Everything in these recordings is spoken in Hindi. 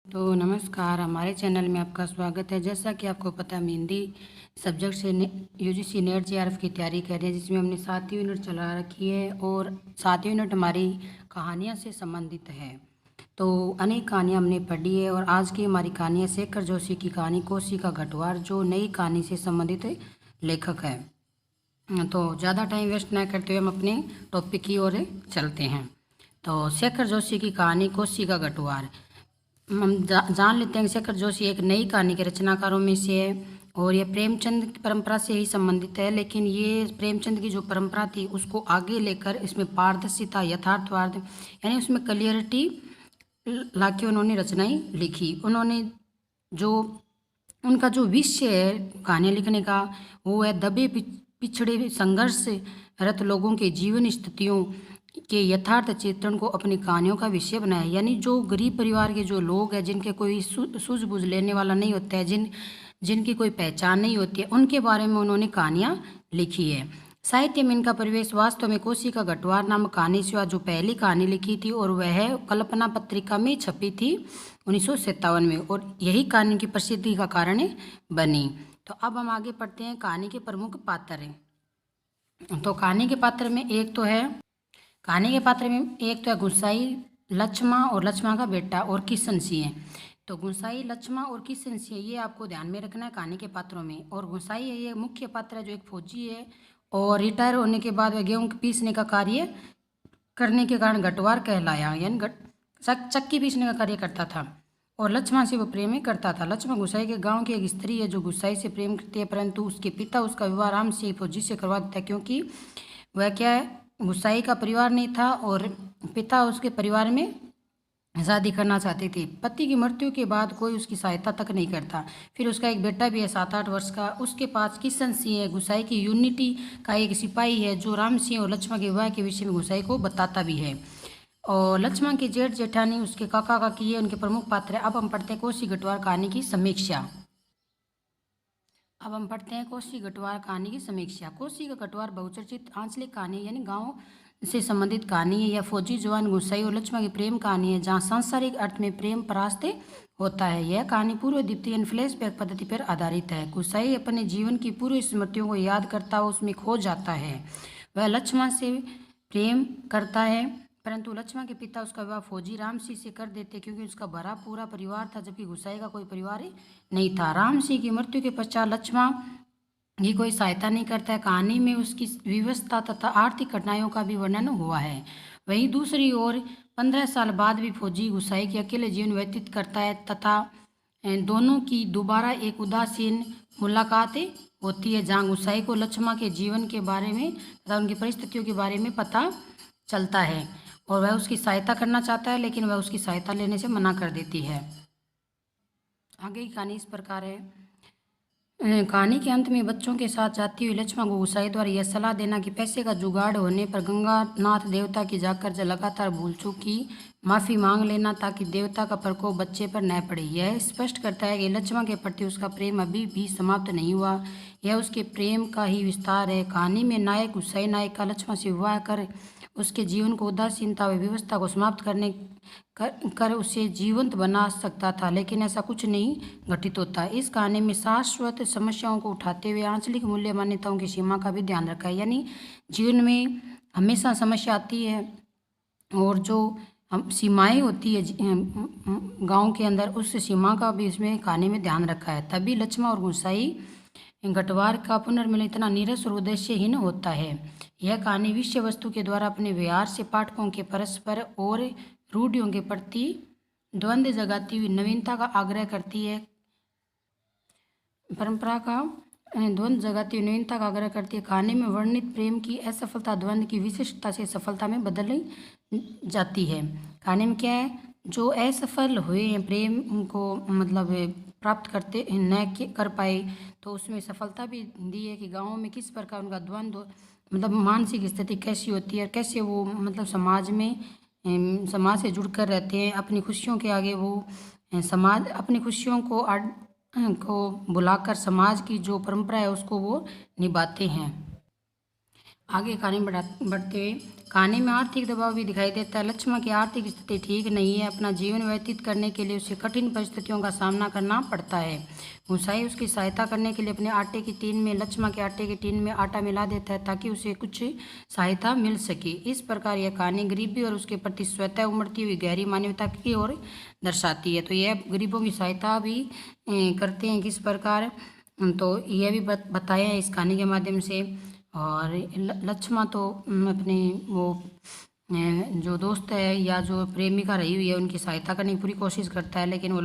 तो नमस्कार, हमारे चैनल में आपका स्वागत है। जैसा कि आपको पता है, हम हिंदी सब्जेक्ट से यूजीसी नेट जेआरएफ की तैयारी कर रहे हैं, जिसमें हमने 7वीं यूनिट चला रखी है और 7वीं यूनिट हमारी कहानियाँ से संबंधित है। तो अनेक कहानियाँ हमने पढ़ी है और आज की हमारी कहानी है शेखर जोशी की कहानी कोसी का घटवार, जो नई कहानी से संबंधित लेखक है। तो ज़्यादा टाइम वेस्ट ना करते हुए हम अपने टॉपिक की ओर चलते हैं। तो शेखर जोशी की कहानी कोसी का घटवार। हम जान लेते हैं कि शेखर जोशी एक नई कहानी के रचनाकारों में से है और ये प्रेमचंद की परंपरा से ही संबंधित है, लेकिन ये प्रेमचंद की जो परंपरा थी उसको आगे लेकर इसमें पारदर्शिता, यथार्थवाद, यानी उसमें क्लियरिटी लाके उन्होंने रचनाएं लिखी। उन्होंने जो उनका जो विषय है कहानियाँ लिखने का, वो है दबे पिछड़े संघर्ष रत लोगों के जीवन स्थितियों के यथार्थ चित्रण को अपनी कहानियों का विषय बनाया। यानी जो गरीब परिवार के जो लोग हैं, जिनके कोई सूझबूझ लेने वाला नहीं होता है, जिनकी कोई पहचान नहीं होती है, उनके बारे में उन्होंने कहानियाँ लिखी है। साहित्य में इनका परिवेश वास्तव में कोसी का घटवार नामक कहानी से जो पहली कहानी लिखी थी, और वह कल्पना पत्रिका में छपी थी 1957 में, और यही कहानी की प्रसिद्धि का कारण बनी। तो अब हम आगे पढ़ते हैं। कहानी के प्रमुख पात्र हैं। तो कहानी के पात्र में एक तो है गुसाई, लक्ष्मा और लक्ष्मा का बेटा और किशन सिंह। तो गुसाई, लक्ष्मा और किशन सिंह, ये आपको ध्यान में रखना है कहानी के पात्रों में। और गुसाई है ये मुख्य पात्र है, जो एक फौजी है और रिटायर होने के बाद वह गेहूं पीसने का कार्य करने के कारण घटवार कहलाया, यानी चक्की पीसने का कार्य करता था। और लक्ष्मण से वो प्रेम ही करता था। लक्ष्मण गुसाई के गांव की एक स्त्री है जो गुसाई से प्रेम करती है, परंतु उसके पिता उसका विवाह राम सिंह फौजी से करवा देता है, क्योंकि वह क्या है, गुसाई का परिवार नहीं था और पिता उसके परिवार में शादी करना चाहते थे। पति की मृत्यु के बाद कोई उसकी सहायता तक नहीं करता। फिर उसका एक बेटा भी है 7-8 वर्ष का। उसके पास किशन सिंह है, गुसाई की यूनिटी का एक सिपाही है, जो राम सिंह और लक्ष्मण के विवाह के विषय में गुसाई को बताता भी है। और लक्ष्मण की जेठ जेठानी उसके काका काकी है, उनके प्रमुख पात्र है। अब हम पढ़ते हैं कोसी घटवार कहानी की समीक्षा। कोसी का घटवार बहुचर्चित आंचलिक कहानी, यानी गांव से संबंधित कहानी है। यह फौजी जवान गुसाई और लक्ष्मण की प्रेम कहानी है, जहां सांसारिक अर्थ में प्रेम परास्त होता है। यह कहानी पूर्व द्वितीय फ्लैशबैक पद्धति पर आधारित है। गुसाई अपने जीवन की पूर्व स्मृतियों को याद करता हुआ उसमें खो जाता है। वह लक्ष्मण से प्रेम करता है, परंतु लक्ष्मण के पिता उसका विवाह फौजी राम सिंह से कर देते, क्योंकि उसका भरा पूरा परिवार था, जबकि गुसाई का कोई परिवार नहीं था। राम सिंह की मृत्यु के पश्चात लक्ष्मण की कोई सहायता नहीं करता है। कहानी में उसकी विवस्था तथा आर्थिक कठिनाइयों का भी वर्णन हुआ है। वहीं दूसरी ओर 15 साल बाद भी फौजी गुसाई के अकेले जीवन व्यतीत करता है, तथा दोनों की दोबारा एक उदासीन मुलाकात होती है, जहाँ गुसाई को लक्ष्मण के जीवन के बारे में तथा उनकी परिस्थितियों के बारे में पता चलता है और वह उसकी सहायता करना चाहता है, लेकिन वह उसकी सहायता लेने से मना कर देती है। आगे की कहानी इस प्रकार है। कहानी के अंत में बच्चों के साथ जाती हुई लक्ष्मण को गुसाई द्वारा यह सलाह देना कि पैसे का जुगाड़ होने पर गंगानाथ देवता की जाकर लगातार भूल चूक की माफ़ी मांग लेना, ताकि देवता का प्रकोप बच्चे पर न पड़े। यह स्पष्ट करता है कि लक्ष्मण के प्रति उसका प्रेम अभी भी समाप्त नहीं हुआ, यह उसके प्रेम का ही विस्तार है। कहानी में नायक गुसाई नायक का लक्ष्मण से विवाह कर उसके जीवन को उदासीनता व व्यवस्था को समाप्त कर उसे जीवंत बना सकता था, लेकिन ऐसा कुछ नहीं घटित होता। इस कहानी में शाश्वत समस्याओं को उठाते हुए आंचलिक मूल्य मान्यताओं की सीमा का भी ध्यान रखा है। यानी जीवन में हमेशा समस्या आती है और जो हम सीमाएं होती है गांव के अंदर, उस सीमा का भी इसमें कहानी में ध्यान रखा है। तभी लक्ष्मण और गुसाई घटवार का पुनर्मिलन इतना नीरस और उद्देश्यहीन होता है। यह कहानी विषय वस्तु के द्वारा अपने व्यवहार से पाठकों के परस्पर और रूढ़ियों के प्रति द्वंद्व जगाती हुई नवीनता का आग्रह करती है। कहानी में वर्णित प्रेम की असफलता द्वंद्व की विशिष्टता से सफलता में बदल जाती है। कहानी में क्या है, जो असफल हुए हैं प्रेम को मतलब प्राप्त करते न कर पाए, तो उसमें सफलता भी दी है कि गाँव में किस प्रकार उनका द्वंद्व मतलब मानसिक स्थिति कैसी होती है और कैसे वो मतलब समाज से जुड़कर रहते हैं। अपनी खुशियों के आगे वो समाज अपनी खुशियों को बुलाकर समाज की जो परंपरा है उसको वो निभाते हैं। आगे कहानी बढ़ते हुए कहानी में आर्थिक दबाव भी दिखाई देता है। लक्ष्मण की आर्थिक स्थिति ठीक नहीं है। अपना जीवन व्यतीत करने के लिए उसे कठिन परिस्थितियों का सामना करना पड़ता है। गुसाई उसकी सहायता करने के लिए अपने आटे की टीन में लक्ष्मण के आटे की टीन में आटा मिला देता है ताकि उसे कुछ सहायता मिल सके। इस प्रकार यह कहानी गरीबी और उसके प्रति स्वतः उमड़ती हुई गहरी मानवता की ओर दर्शाती है। तो यह गरीबों की सहायता भी करते हैं किस प्रकार, तो यह भी बताया है इस कहानी के माध्यम से। और लक्ष्मण तो अपने वो जो दोस्त है या जो प्रेमिका रही हुई है उनकी सहायता करने की पूरी कोशिश करता है, लेकिन वो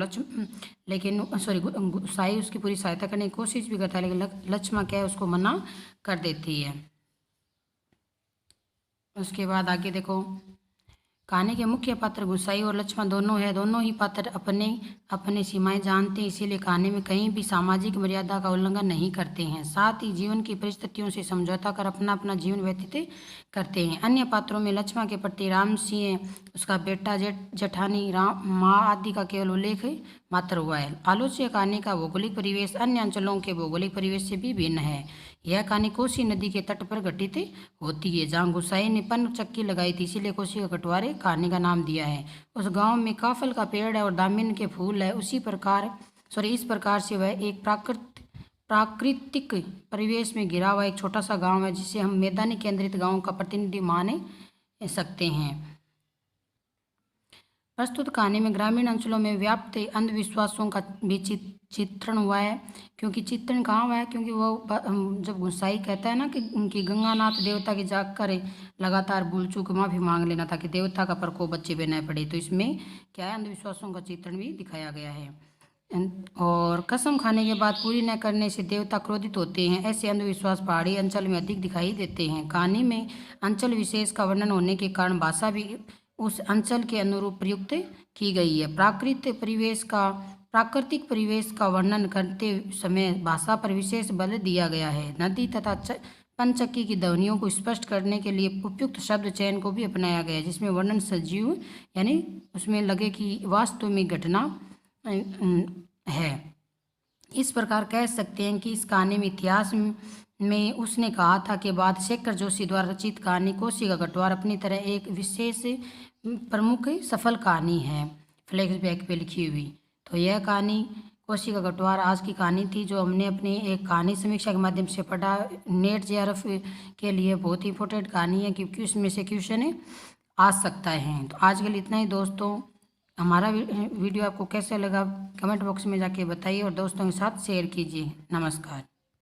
गुसाई उसकी पूरी सहायता करने की कोशिश भी करता है, लेकिन लक्ष्मण क्या है उसको मना कर देती है। उसके बाद आगे देखो, कहानी के मुख्य पात्र गुसाई और लक्ष्मण दोनों हैं। दोनों ही पात्र अपने अपने सीमाएं जानते हैं, इसीलिए कहानी में कहीं भी सामाजिक मर्यादा का उल्लंघन नहीं करते हैं। साथ ही जीवन की परिस्थितियों से समझौता कर अपना अपना जीवन व्यतीत करते हैं। अन्य पात्रों में लक्ष्मण के प्रति राम सिंह, उसका बेटा जेठानी, राम माँ आदि का केवल उल्लेख मात्र हुआ है। आलोच्य कहानी का भौगोलिक परिवेश अन्य अंचलों के भौगोलिक परिवेश से भी भिन्न है। यह कहानी कोसी नदी के तट पर घटित होती है, जहाँ गुसाई ने पन चक्की लगाई थी, इसीलिए कोसी का कटवारे कहानी का नाम दिया है। उस गांव में काफल का पेड़ है और दामिन के फूल है। इस प्रकार से वह एक प्राकृतिक परिवेश में घिरा हुआ एक छोटा सा गांव है, जिसे हम मैदानी केंद्रित गांव का प्रतिनिधि मान सकते हैं। प्रस्तुत कहानी में ग्रामीण अंचलों में व्याप्त अंधविश्वासों का भी चित्रण हुआ है। क्योंकि चित्रण कहाँ हुआ है, क्योंकि वो जब गुसाई कहता है ना कि उनकी गंगानाथ देवता की जाकर लगातार भूल चूक माफी मांग लेना ताकि देवता का प्रकोप बच्चे पे न पड़े, तो इसमें क्या है अंधविश्वासों का चित्रण भी दिखाया गया है। और कसम खाने के बाद पूरी न करने से देवता क्रोधित होते हैं। ऐसे अंधविश्वास पहाड़ी अंचल में अधिक दिखाई देते हैं। कहानी में अंचल विशेष का वर्णन होने के कारण भाषा भी उस अंचल के अनुरूप प्रयुक्त की गई है। प्राकृतिक परिवेश का वर्णन करते समय भाषा पर विशेष बल दिया गया है। नदी तथा पंचक्की की ध्वनियों को स्पष्ट करने के लिए उपयुक्त शब्द चयन को भी अपनाया गया है, जिसमें वर्णन सजीव यानी उसमें लगे कि वास्तव में घटना है। इस प्रकार कह सकते हैं कि इस कहानी में इतिहास में उसने कहा था कि बाद शेखर जोशी द्वारा रचित कहानी कोसी का कटवार अपनी तरह एक विशेष प्रमुख सफल कहानी है, फ्लैशबैक पे लिखी हुई। तो यह कहानी कोसी का कटवार आज की कहानी थी, जो हमने अपनी एक कहानी समीक्षा के माध्यम से पढ़ा। नेट जेआरएफ के लिए बहुत ही इंपॉर्टेंट कहानी है, क्योंकि उसमें से क्वेश्चन आ सकता है। तो आज के लिए इतना ही दोस्तों। हमारा वीडियो आपको कैसे लगा कमेंट बॉक्स में जाके बताइए और दोस्तों के साथ शेयर कीजिए। नमस्कार।